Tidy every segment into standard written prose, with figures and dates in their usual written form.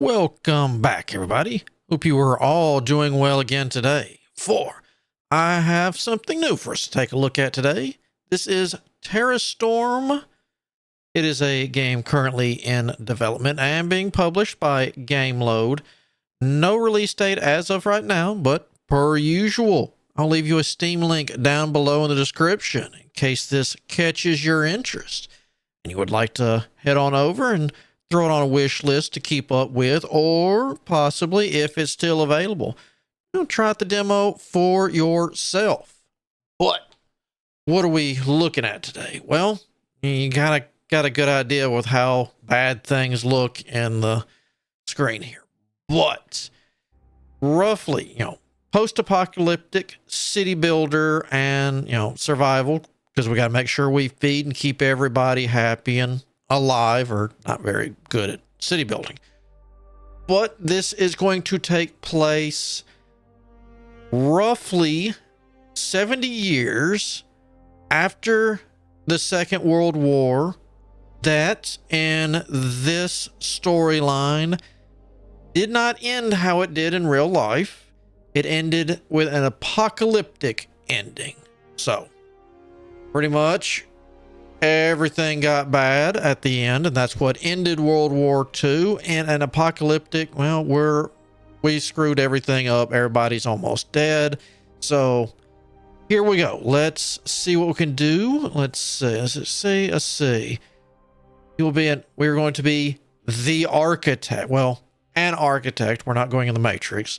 Welcome back, everybody. Hope you are all doing well again today. I have something new for us to take a look at today. This is Terrastorm. It is a game currently in development and being published by GameLoad. No release date as of right now, but per usual, I'll leave you a Steam link down below in the description in case this catches your interest and you would like to head on over and throw it on a wish list to keep up with, or possibly, if it's still available, try out the demo for yourself. But what are we looking at today? Well, you got a good idea with how bad things look in the screen here. But roughly, post-apocalyptic city builder and, survival, because we got to make sure we feed and keep everybody happy and alive, or not very good at city building. But this is going to take place roughly 70 years after the Second World War. That in this storyline did not end how it did in real life. It ended with an apocalyptic ending. So pretty much everything got bad at the end, and that's what ended World War II. And an apocalyptic, well, we screwed everything up. Everybody's almost dead. So here we go. Let's see what we can do. Let's see. We're going to be the architect. Well, an architect. We're not going in the Matrix.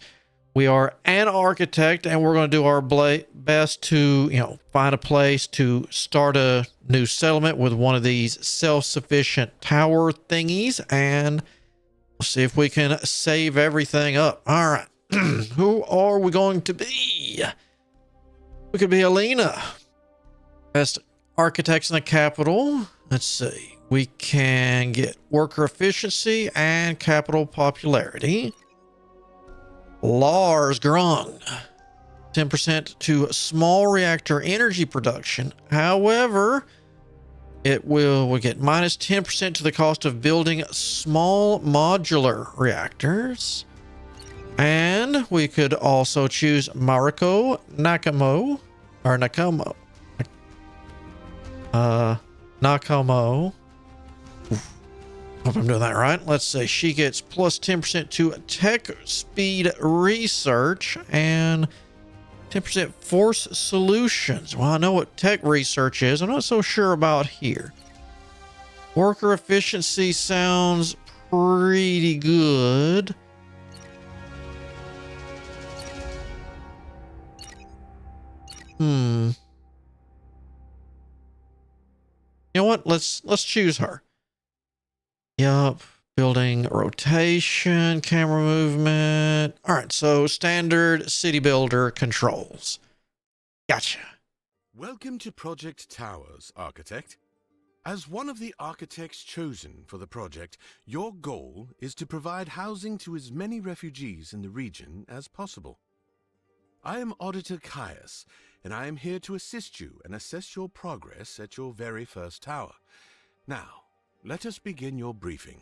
We are an architect, and we're going to do our best to, find a place to start a new settlement with one of these self-sufficient tower thingies, and we'll see if we can save everything up. All right. Who are we going to be? We could be Alina. Best architects in the capital. Let's see. We can get worker efficiency and capital popularity. Lars Grung, 10% to small reactor energy production. However, we'll get minus 10% to the cost of building small modular reactors. And we could also choose Mariko Nakamo. Hope I'm doing that right. Let's say she gets plus 10% to tech speed research and 10% force solutions. Well, I know what tech research is. I'm not so sure about here. Worker efficiency sounds pretty good. You know what? Let's choose her. Yup. Building rotation, camera movement. All right, so standard city builder controls. Gotcha. Welcome to Project Towers, Architect. As one of the architects chosen for the project, your goal is to provide housing to as many refugees in the region as possible. I am Auditor Caius, and I am here to assist you and assess your progress at your very first tower. Now, let us begin your briefing.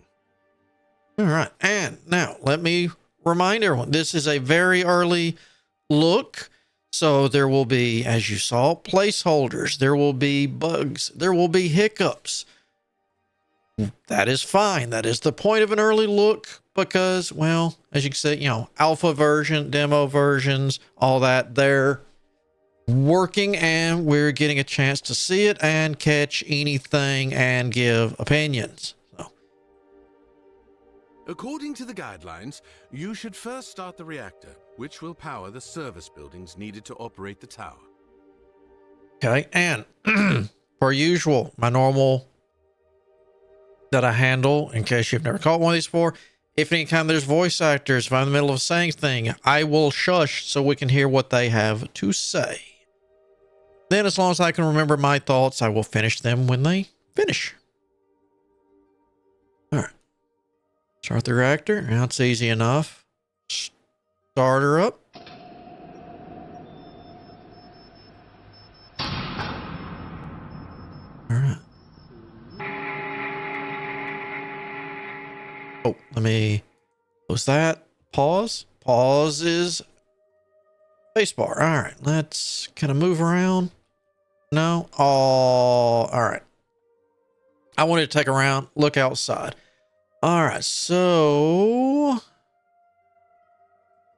All right. And now let me remind everyone, this is a very early look. So there will be, as you saw, placeholders. There will be bugs. There will be hiccups. That is fine. That is the point of an early look because, well, as you can see, alpha version, demo versions, all that, they're working, and we're getting a chance to see it and catch anything and give opinions. So, according to the guidelines, you should first start the reactor, which will power the service buildings needed to operate the tower. Okay, and per usual, my normal that I handle, in case you've never caught one of these before, if anytime there's voice actors, if I'm in the middle of saying thing, I will shush so we can hear what they have to say. Then, as long as I can remember my thoughts, I will finish them when they finish. All right. Start the reactor. That's easy enough. Start her up. All right. Oh, let me Was that pause? Pause is spacebar. All right, let's kind of move around. No? Oh, all right. I wanted to take a round, look outside. All right, so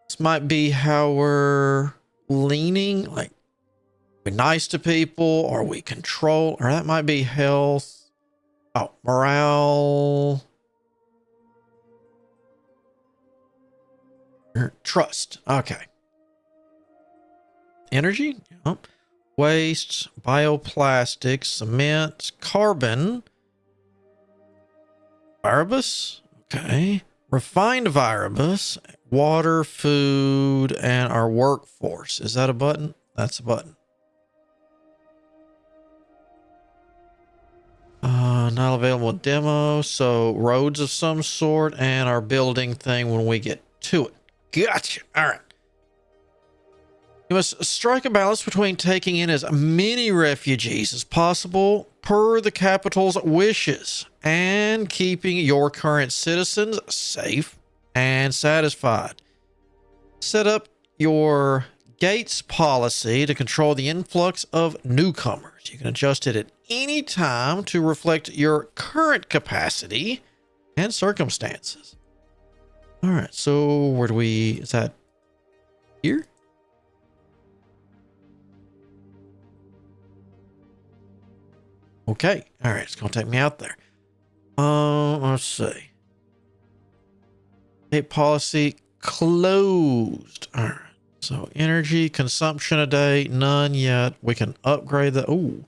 this might be how we're leaning. Like, we're nice to people, or we control, or that might be health. Oh, morale. Trust. Okay. Energy. Yep. Waste, bioplastics, cement, carbon. Virus. Okay. Refined virus, water, food, and our workforce. Is that a button? That's a button. Not available demo. So roads of some sort and our building thing when we get to it. Gotcha. All right. You must strike a balance between taking in as many refugees as possible per the capital's wishes and keeping your current citizens safe and satisfied. Set up your gates policy to control the influx of newcomers. You can adjust it at any time to reflect your current capacity and circumstances. All right, so where do we, is that here? Okay, all right, it's gonna take me out there. Let's see. Gate policy closed. All right. So energy consumption a day, none yet. We can upgrade the. Ooh.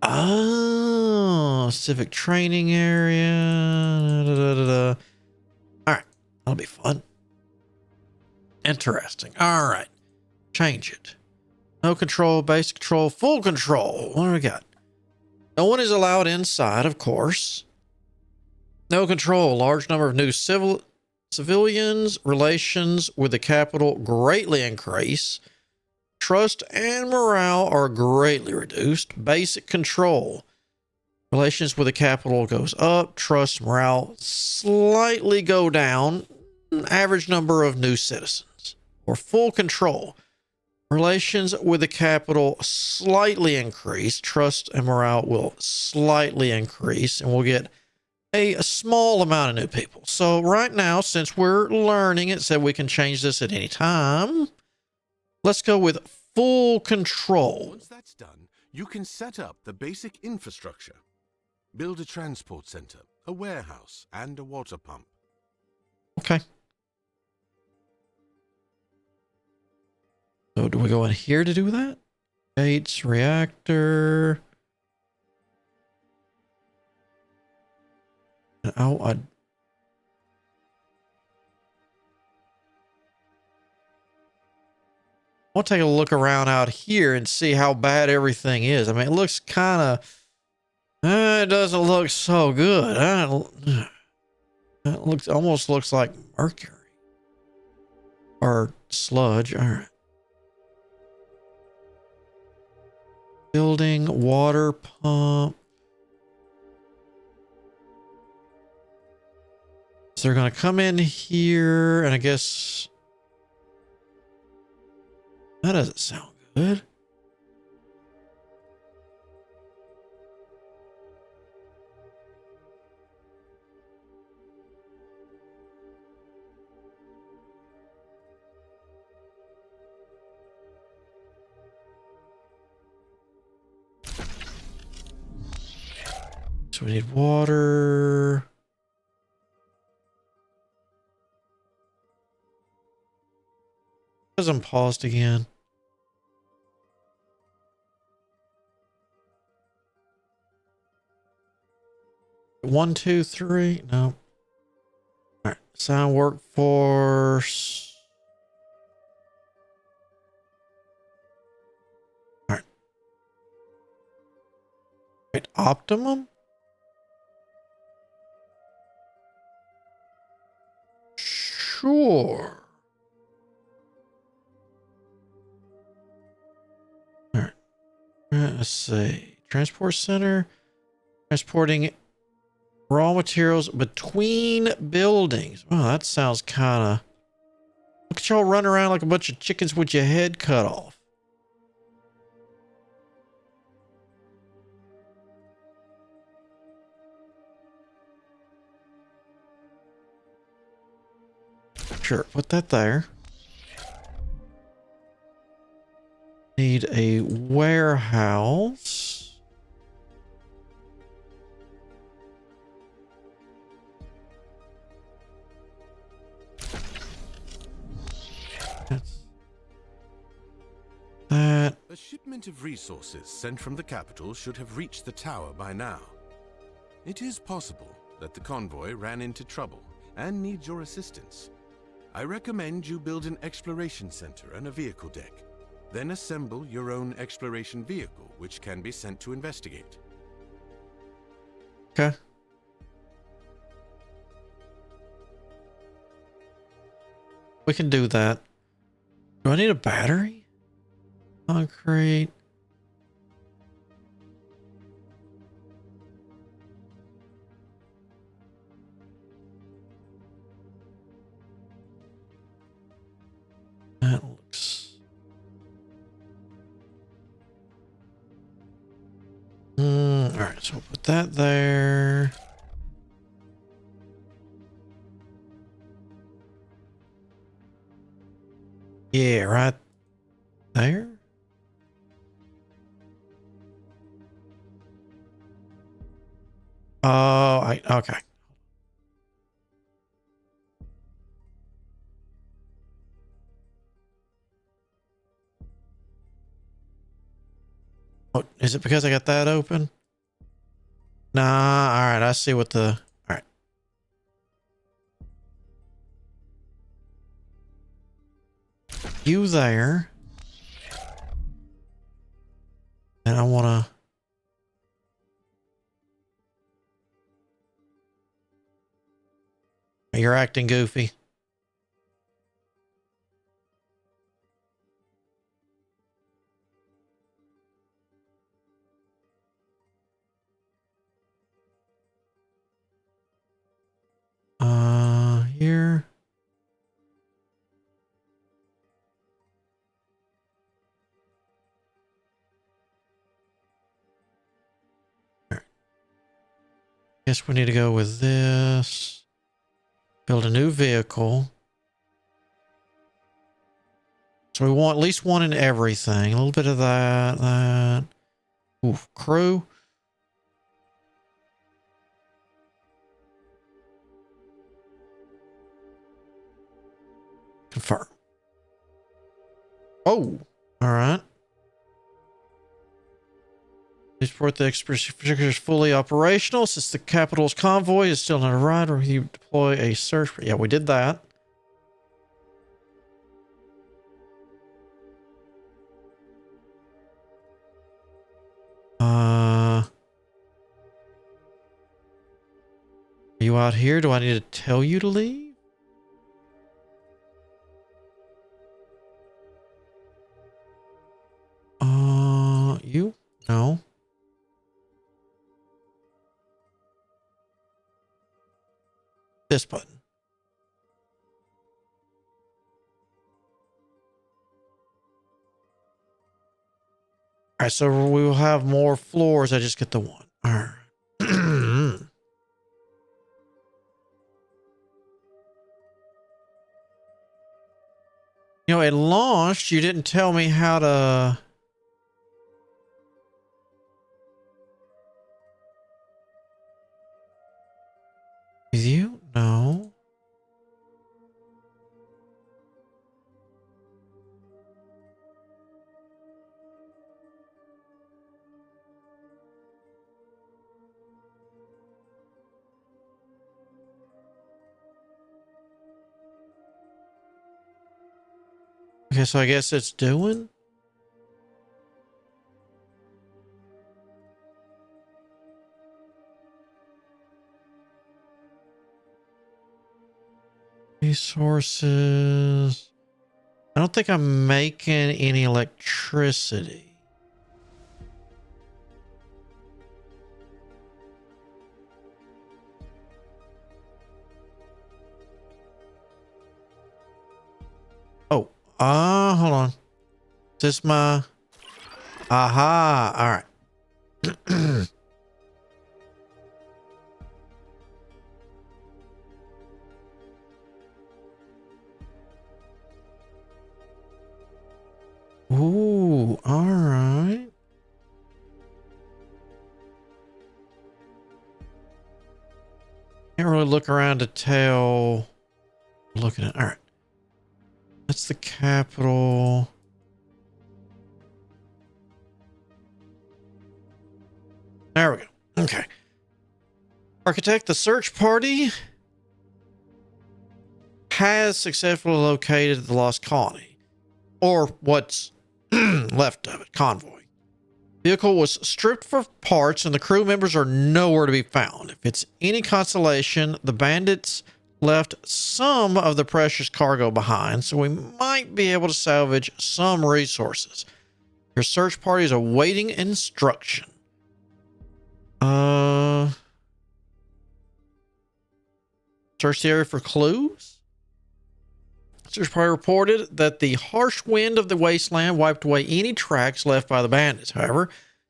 Oh, civic training area. Da, da, da, da. All right, that'll be fun. Interesting. All right, change it. No control, basic control, full control. What do we got? No one is allowed inside, of course. No control. Large number of new civilians. Relations with the capital greatly increase. Trust and morale are greatly reduced. Basic control. Relations with the capital goes up. Trust, morale slightly go down. Average number of new citizens. Or full control. Relations with the capital slightly increase. Trust and morale will slightly increase. And we'll get a small amount of new people. So right now, since we're learning, it said we can change this at any time. Let's go with full control. Once that's done, you can set up the basic infrastructure. Build a transport center, a warehouse, and a water pump. Okay. So do we go in here to do that? Gates, reactor. Oh, I want to take a look around out here and see how bad everything is. I mean, it looks kind of, it doesn't look so good. It looks almost looks like mercury or sludge. All right. Building, water pump. So they're going to come in here, and I guess that doesn't sound good. So we need water. Hasn't paused again. One, two, three. No. All right. Sound workforce. All right. Wait, optimum? Sure. All right. Let's see. Transport center. Transporting Raw materials between buildings. Oh, that sounds kind of... Look at y'all run around like a bunch of chickens with your head cut off. Sure, put that there. Need a warehouse. That's that. A shipment of resources sent from the capital should have reached the tower by now. It is possible that the convoy ran into trouble and needs your assistance. I recommend you build an exploration center and a vehicle deck. Then assemble your own exploration vehicle, which can be sent to investigate. Okay. We can do that. Do I need a battery? Concrete. That looks... all right, so we'll put that there. Yeah, right there. Oh, okay. Oh, is it because I got that open? Nah, all right, I see what the... All right. You there. And I want to... You're acting goofy. Here. All right. Guess we need to go with this. Build a new vehicle. So we want at least one in everything. A little bit of that. Ooh, crew. Confirm. Oh, all right. This report the expedition is fully operational since the capital's convoy is still not arrived, or you deploy a search. Yeah, we did that. Are you out here? Do I need to tell you to leave? You? No. This button. All right, so we will have more floors. I just get the one. All right. You know, it launched. You didn't tell me how to... With you? No. Okay, so I guess it's doing... Resources. I don't think I'm making any electricity. Hold on. Is this my... Aha. All right. Ooh, all right. Can't really look around to tell. Looking at, all right. That's the capital. There we go. Okay. Architect, the search party has successfully located the lost colony, or what's left of it, convoy. Vehicle was stripped for parts and the crew members are nowhere to be found. If it's any consolation, the bandits left some of the precious cargo behind, so we might be able to salvage some resources. Your search party is awaiting instruction. Search the area for clues. Search party reported that the harsh wind of the wasteland wiped away any tracks left by the bandits. However,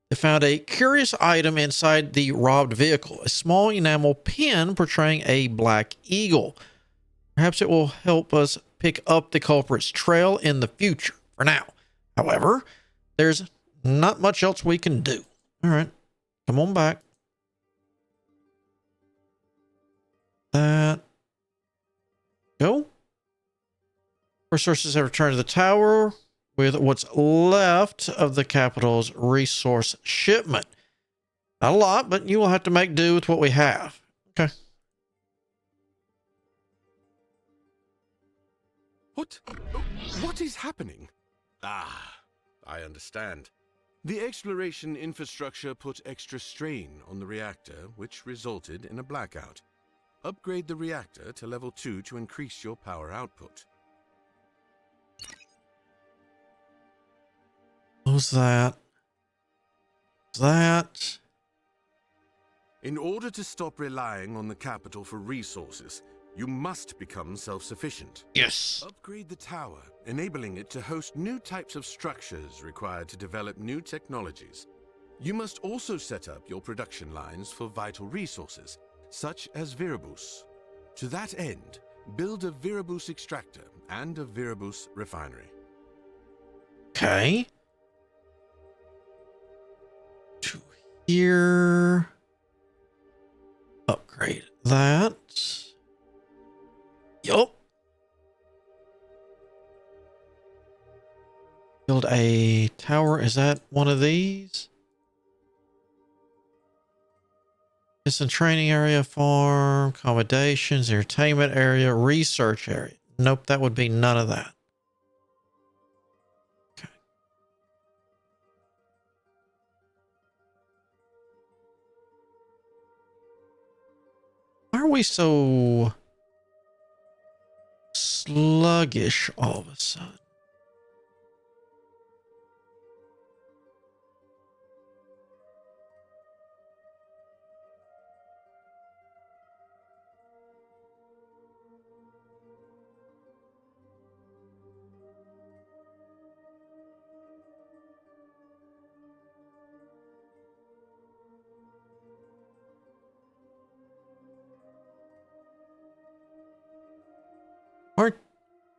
they found a curious item inside the robbed vehicle, a small enamel pin portraying a black eagle. Perhaps it will help us pick up the culprit's trail in the future. For now, however, there's not much else we can do. All right, come on back. That. Go. Resources have returned to the tower with what's left of the capital's resource shipment. Not a lot, but you will have to make do with what we have. Okay. What is happening? Ah, I understand. The exploration infrastructure put extra strain on the reactor, which resulted in a blackout. Upgrade the reactor to level 2 to increase your power output. What was that? That. In order to stop relying on the capital for resources, you must become self-sufficient. Yes. Upgrade the tower, enabling it to host new types of structures required to develop new technologies. You must also set up your production lines for vital resources, such as Viribus. To that end, build a Viribus extractor and a Viribus refinery. Okay. To here. Upgrade that. Yup. Build a tower. Is that one of these? It's a training area, farm, accommodations, entertainment area, research area. Nope, that would be none of that. Okay. Why are we so sluggish all of a sudden?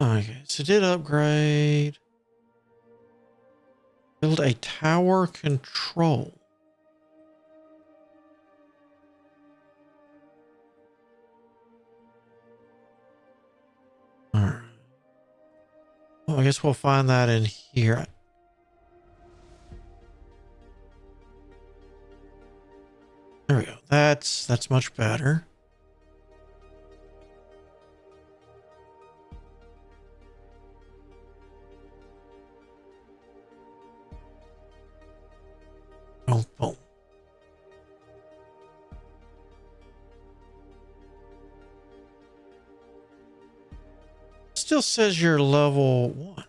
Okay, so did upgrade. Build a tower control. All right. Well, I guess we'll find that in here. There we go. That's much better. Boom, boom. Still says you're level 1, right?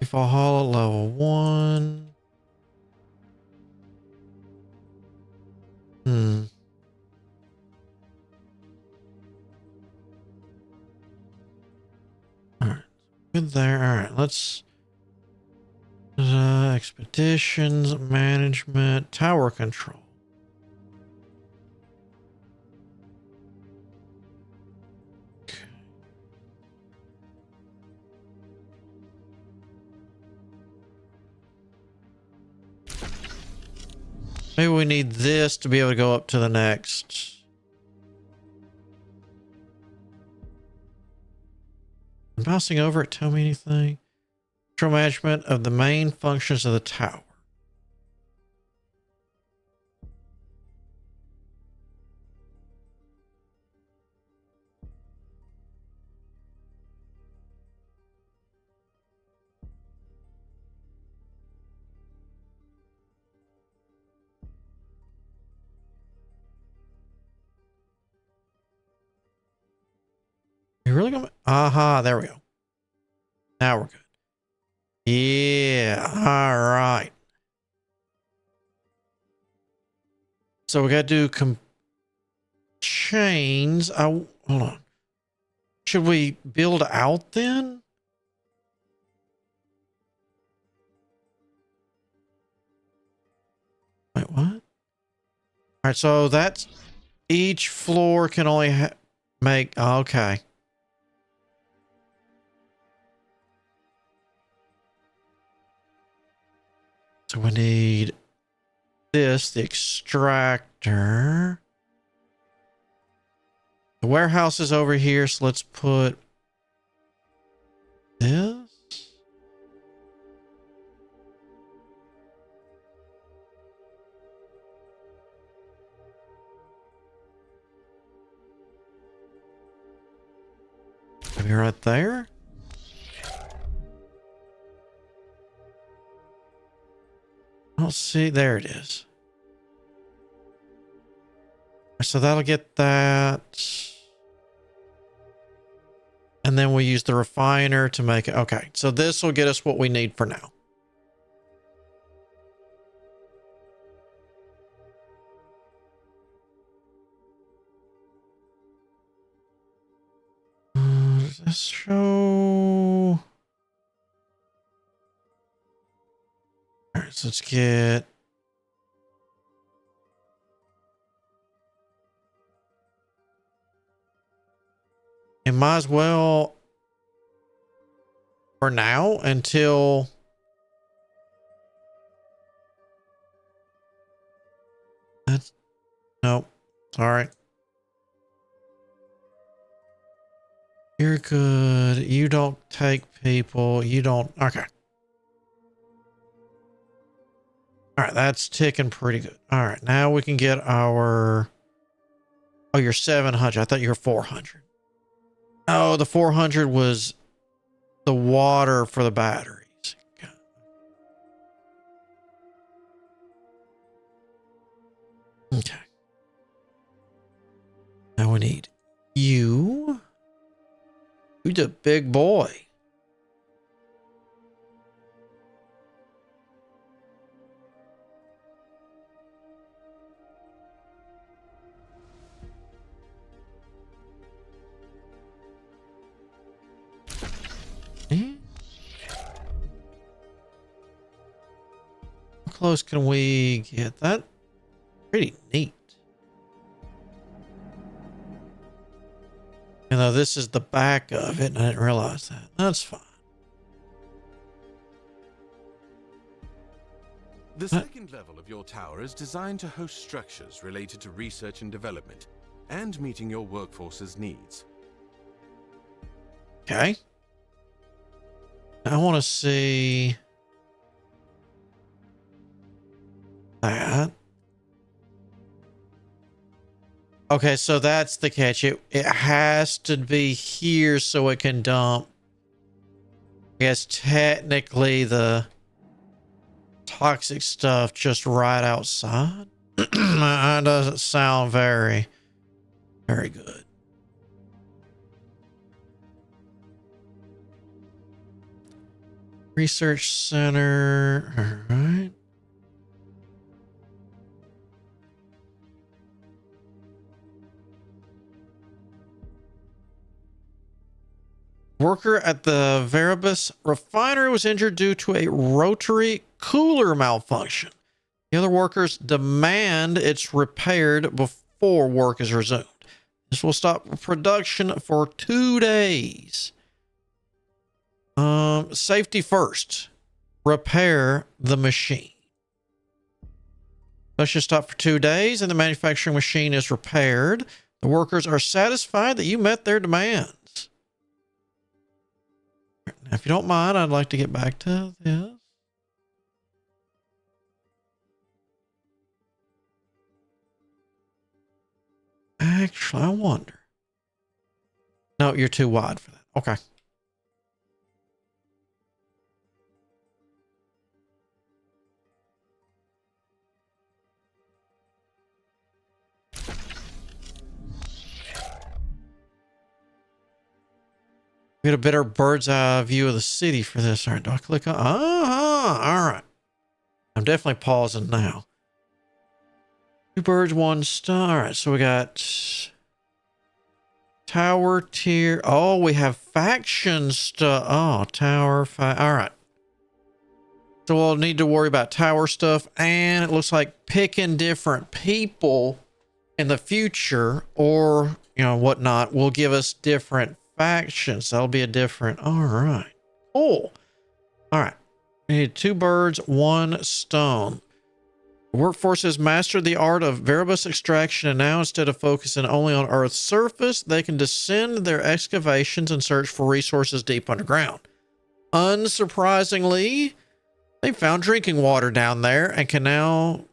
Valhalla level 1. Good there. All right, let's expeditions, management, tower control. Okay. Maybe we need this to be able to go up to the next. Bouncing over it, tell me anything. Control management of the main functions of the tower. You really gonna? Aha, there we go. Now we're good. Yeah, all right. So we got to do chains. Hold on. Should we build out then? Wait, what? All right, so that's each floor can only make. Okay. So we need this, the extractor. The warehouse is over here, so let's put this. Maybe right there. I don't see. There it is. So that'll get that. And then we use the refiner to make it. Okay. So this will get us what we need for now. Does this show? All right. So let's get. It might as well for now until that's nope. Sorry. You're good. You don't take people. You don't. Okay. All right. That's ticking pretty good. All right. Now we can get our. Oh, you're 700. I thought you were 400. Oh, the 400 was the water for the batteries. Okay. Now we need you. You're the big boy. How close can we get that? Pretty neat. You know, this is the back of it, and I didn't realize that. That's fine. The second level of your tower is designed to host structures related to research and development and meeting your workforce's needs. Okay. I want to see that. Okay, so that's the catch. It has to be here so it can dump. I guess technically the toxic stuff just right outside. That doesn't sound very, very good. Research center. All right. Worker at the Veribus refinery was injured due to a rotary cooler malfunction. The other workers demand it's repaired before work is resumed. This will stop production for 2 days. Safety first. Repair the machine. Production stop for 2 days and the manufacturing machine is repaired. The workers are satisfied that you met their demands. Now, if you don't mind, I'd like to get back to this. Actually, I wonder. No, you're too wide for that. Okay. We get a better bird's eye view of the city for this. All right, do I click on? All right. I'm definitely pausing now. 2 birds, 1 star. All right, so we got tower tier. Oh, we have faction stuff. Oh, tower. All right. So we'll need to worry about tower stuff. And it looks like picking different people in the future or, whatnot will give us different factions. That'll be a different. All right. Cool. All right. We need 2 birds, 1 stone. The workforce has mastered the art of Veribus extraction, and now instead of focusing only on Earth's surface, they can descend their excavations and search for resources deep underground. Unsurprisingly, they found drinking water down there and can now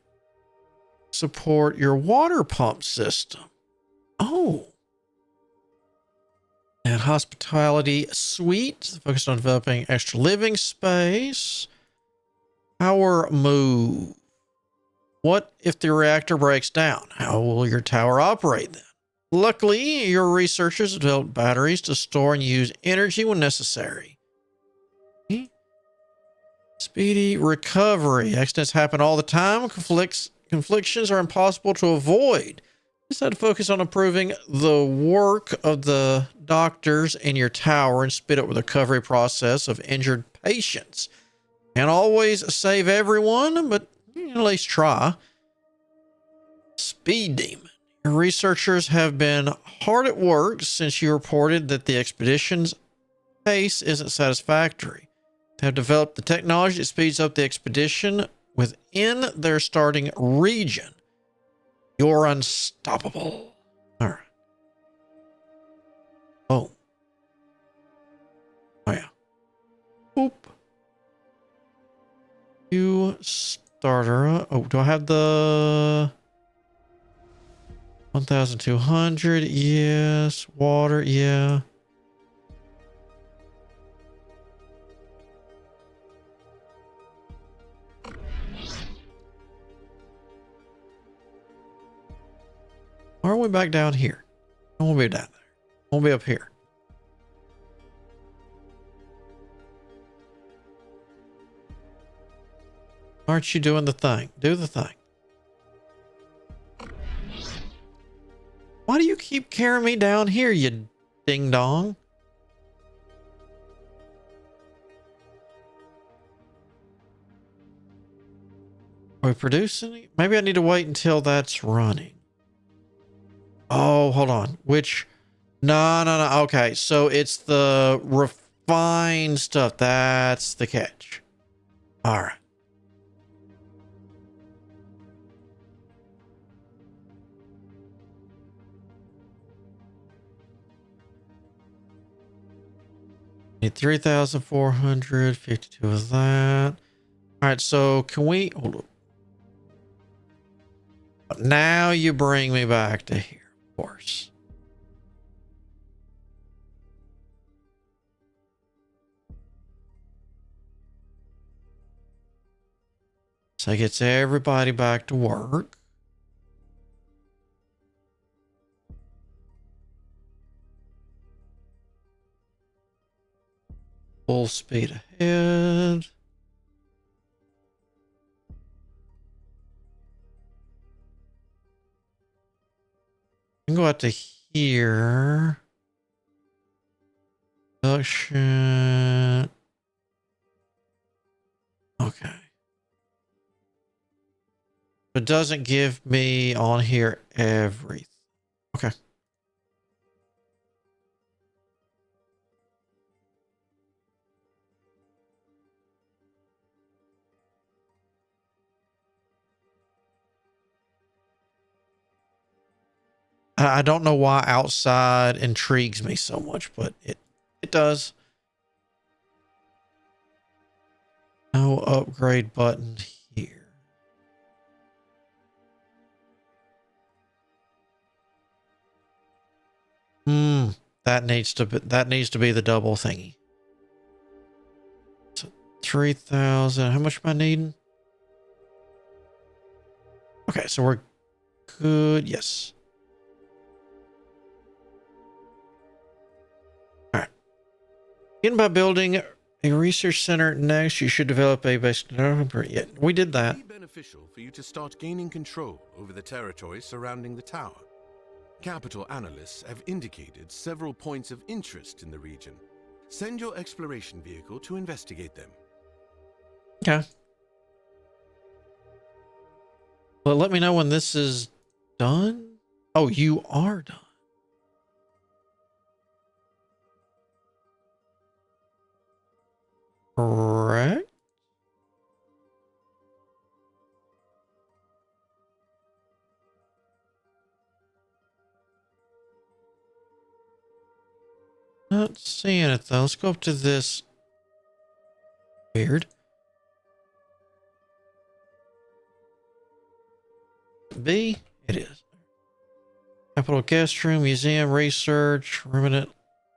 support your water pump system. Oh. And hospitality suite, focused on developing extra living space. Power move. What if the reactor breaks down? How will your tower operate then? Luckily, your researchers have developed batteries to store and use energy when necessary. Speedy recovery. Accidents happen all the time. Conflictions are impossible to avoid. Just had to focus on improving the work of the doctors in your tower and speed up the recovery process of injured patients. Can't always save everyone, but at least try. Speed demon. Your researchers have been hard at work since you reported that the expedition's pace isn't satisfactory. They have developed the technology that speeds up the expedition within their starting region. You're unstoppable. All right. Oh. Oh, yeah. Boop. You starter. Oh, do I have the 1,200? Yes. Water. Yeah. Why are we back down here? I won't be down there. I won't be up here. Aren't you doing the thing? Do the thing. Why do you keep carrying me down here, you ding dong? Are we producing? Maybe I need to wait until that's running. Oh, hold on. Which? No. Okay, so it's the refined stuff. That's the catch. All right. Need 3,452 of that. All right, so can we hold up? Now you bring me back to here, of course. So it gets everybody back to work. Full speed ahead. I can go out to here. Production. Okay. It doesn't give me on here everything. Okay. I don't know why outside intrigues me so much, but it does. No upgrade button here. That needs to be the double thingy. So 3,000. How much am I needing? Okay, so we're good. Yes. All right. Begin by building a research center. Next, you should develop a base. Yeah, we did that. It would be beneficial for you to start gaining control over the territory surrounding the tower. Capital analysts have indicated several points of interest in the region. Send your exploration vehicle to investigate them. Okay. Well, let me know when this is done. Oh, you are done. Correct. Not seeing it though. Let's go up to this. Weird. B, it is. Capital guest room, museum, research, remnant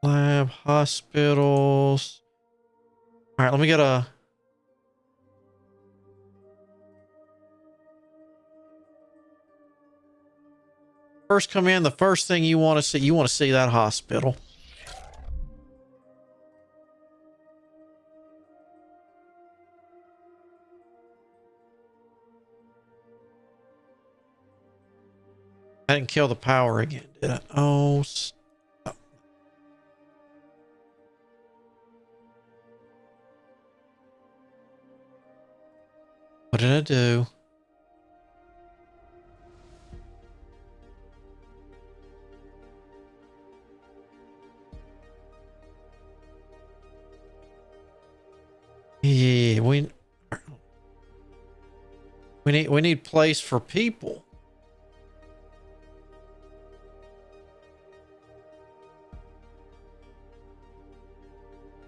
lab, hospitals. All right, let me get a. First come in, the first thing you want to see that hospital. I didn't kill the power again, did I? Oh, stop. What did I do? Yeah, we need place for people.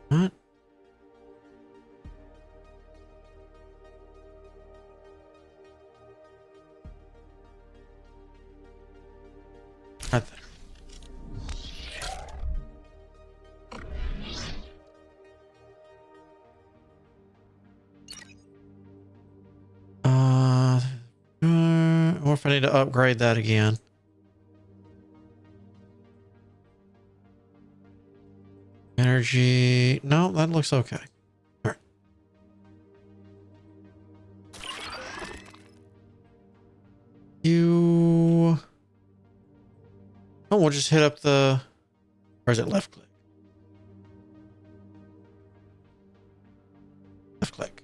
What? Right there. Or if I need to upgrade that again. Energy. No, that looks okay. All right. You. Oh, we'll just hit up the. Or is it left click? Left click.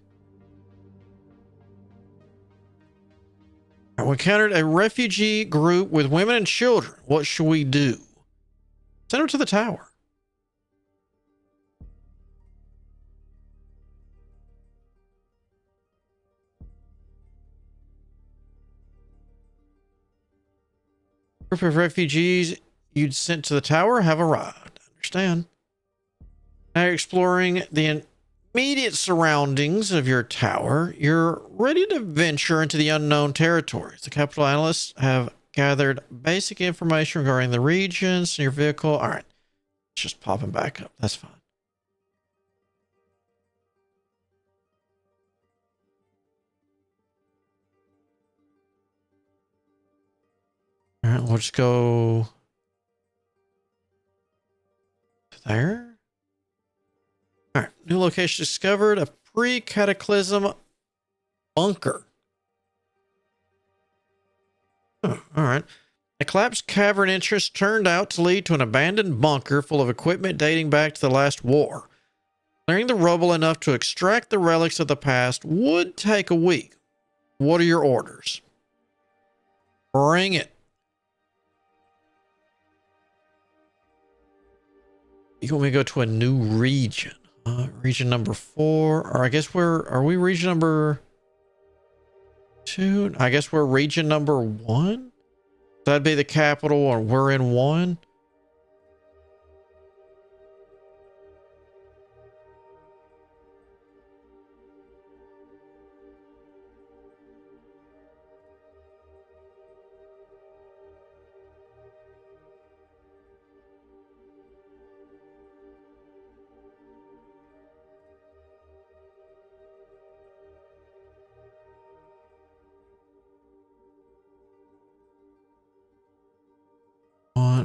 All right, we encountered a refugee group with women and children. What should we do? Send them to the tower. Group of refugees you'd sent to the tower have arrived. Understand. Now you're exploring the immediate surroundings of your tower. You're ready to venture into the unknown territories. The capital analysts have gathered basic information regarding the regions and your vehicle. All right. It's just popping back up. That's fine. All right. We'll just go there. All right. New location discovered. A pre-cataclysm bunker. Oh, all right. A collapsed cavern entrance turned out to lead to an abandoned bunker full of equipment dating back to the last war. Clearing the rubble enough to extract the relics of the past would take a week. What are your orders? Bring it. You want me to go to a new region? Region number 4. Or I guess are we region number 2? I guess we're region number 1? That'd be the capital, or we're in 1?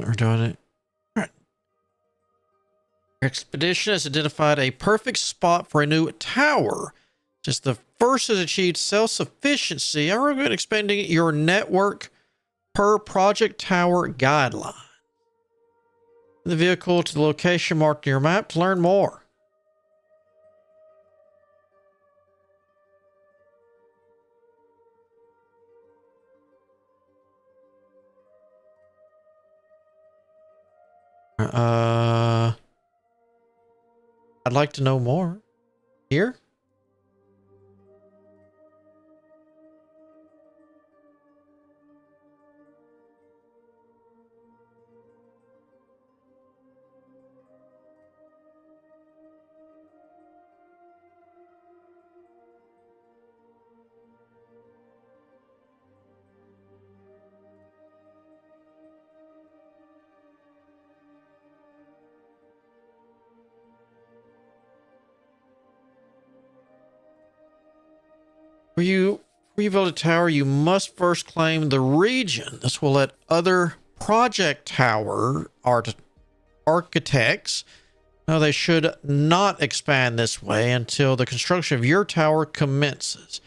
Or doing it. All right. Expedition has identified a perfect spot for a new tower. Since the first has achieved self-sufficiency, I recommend expanding your network per project tower guideline. The vehicle to the location marked in your map to learn more. I'd like to know more. Here? Before you build a tower, you must first claim the region. This will let other project tower architects know they should not expand this way until the construction of your tower commences.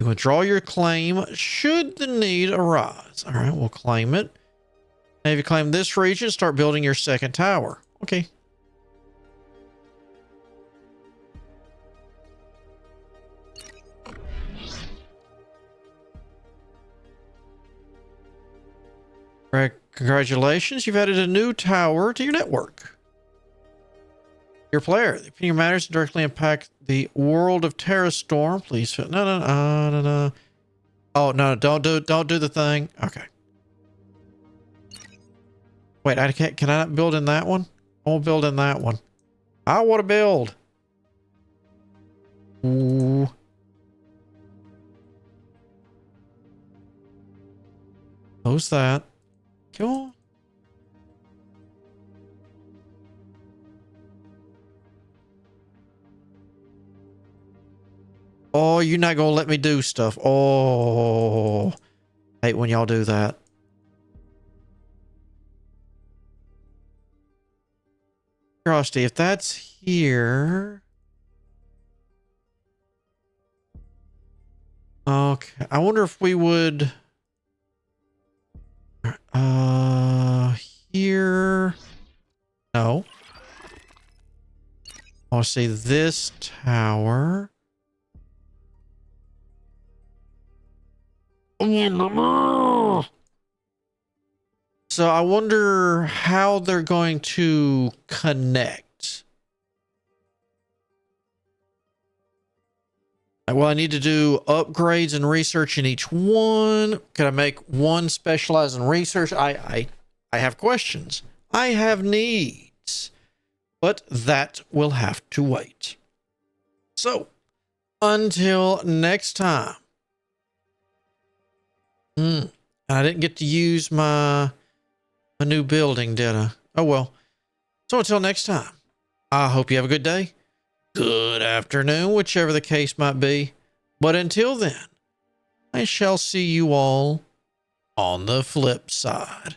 You withdraw your claim should the need arise. All right, we'll claim it. And if you claim this region, start building your second tower. Okay. Congratulations, you've added a new tower to your network. Your player, the opinion matters directly impact the world of Terrastorm. Please, no. Oh no, don't do the thing. Okay. Wait, I can't. Can I not build in that one? I won't build in that one. I want to build. Ooh. Close that. Cool. Oh, you're not gonna let me do stuff. Oh, hate when y'all do that. Curiosity, if that's here. Okay, I wonder if we would. Here. No. I want to see this tower. So I wonder how they're going to connect. Well, I need to do upgrades and research in each one. Can I make one specialized in research? I have questions. I have needs. But that will have to wait. So, until next time. I didn't get to use my new building, did I? Oh well. So until next time, I hope you have a good day, good afternoon, whichever the case might be. But until then, I shall see you all on the flip side.